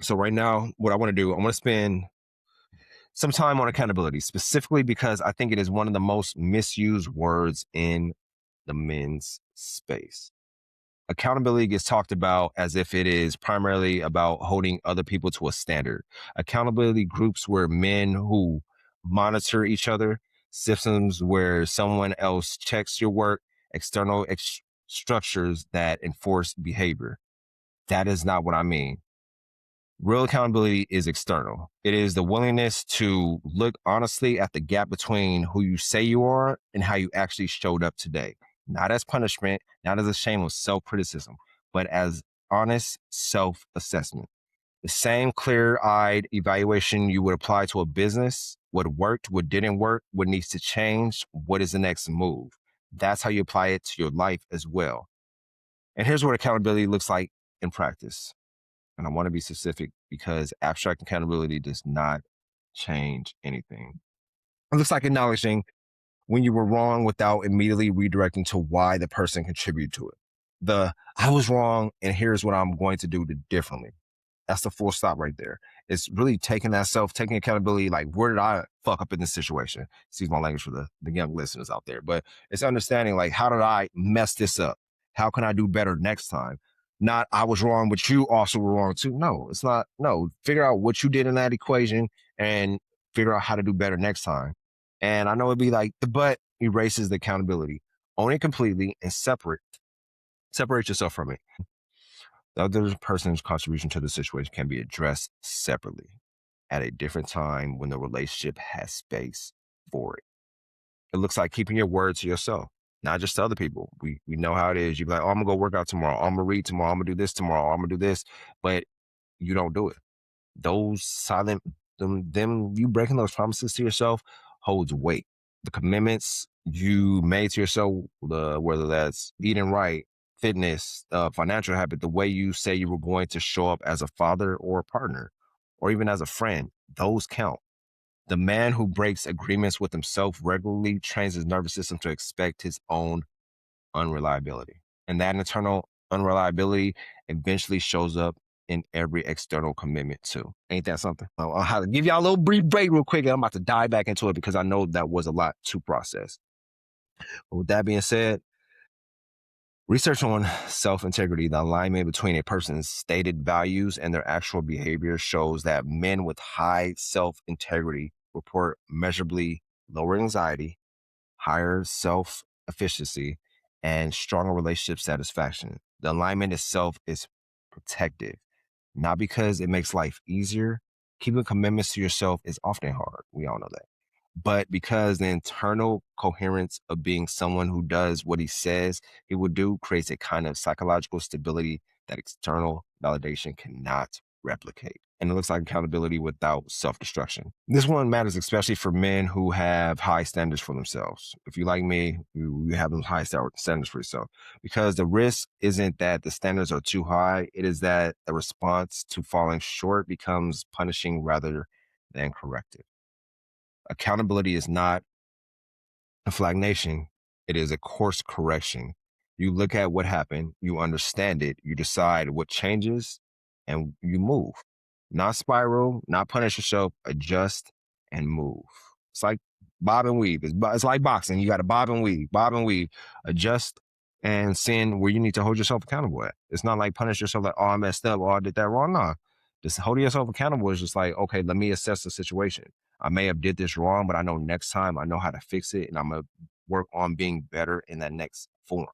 So right now, what I want to do, I want to spend some time on accountability, specifically because I think it is one of the most misused words in the men's space. Accountability gets talked about as if it is primarily about holding other people to a standard. Accountability groups where men who monitor each other, systems where someone else checks your work, external structures that enforce behavior. That is not what I mean. Real accountability is external. It is the willingness to look honestly at the gap between who you say you are and how you actually showed up today. Not as punishment, not as a shame of self criticism, but as honest self assessment. The same clear eyed evaluation you would apply to a business, what worked, what didn't work, what needs to change, what is the next move. That's how you apply it to your life as well. And here's what accountability looks like in practice. And I want to be specific because abstract accountability does not change anything. It looks like acknowledging when you were wrong without immediately redirecting to why the person contributed to it. I was wrong, and here's what I'm going to do differently. That's the full stop right there. It's really taking accountability, like, where did I fuck up in this situation? Excuse my language for the young listeners out there. But it's understanding, like, how did I mess this up? How can I do better next time? Not, I was wrong, but you also were wrong too. No, it's not. No, figure out what you did in that equation and figure out how to do better next time. And I know it'd be like, but erases the accountability. Own it completely and separate yourself from it. The other person's contribution to the situation can be addressed separately at a different time when the relationship has space for it. It looks like keeping your word to yourself, not just to other people. We know how it is. You be like, oh, I'm gonna go work out tomorrow. I'm gonna read tomorrow. I'm gonna do this tomorrow. I'm gonna do this, but you don't do it. Those silent, them you breaking those promises to yourself holds weight. The commitments you made to yourself, whether that's eating right, fitness, financial habit, the way you say you were going to show up as a father or a partner, or even as a friend, those count. The man who breaks agreements with himself regularly trains his nervous system to expect his own unreliability. And that internal unreliability eventually shows up in every external commitment too. Ain't that something? I'll have to give y'all a little brief break real quick. And I'm about to dive back into it because I know that was a lot to process. But with that being said, research on self-integrity, the alignment between a person's stated values and their actual behavior, shows that men with high self-integrity report measurably lower anxiety, higher self-efficiency, and stronger relationship satisfaction. The alignment itself is protective, not because it makes life easier. Keeping commitments to yourself is often hard. We all know that. But because the internal coherence of being someone who does what he says he will do creates a kind of psychological stability that external validation cannot replicate. And it looks like accountability without self destruction. This one matters especially for men who have high standards for themselves. If you like me, you have those high standards for yourself. Because the risk isn't that the standards are too high, it is that the response to falling short becomes punishing rather than corrective. Accountability is not a flagnation, it is a course correction. You look at what happened, you understand it, you decide what changes, and you move. Not spiral, not punish yourself, adjust and move. It's like bob and weave. It's like boxing. You got to bob and weave, adjust and seeing where you need to hold yourself accountable at. It's not like punish yourself like, oh, I messed up, or I did that wrong. No, just holding yourself accountable is just like, okay, let me assess the situation. I may have did this wrong, but I know next time I know how to fix it, and I'm gonna work on being better in that next form.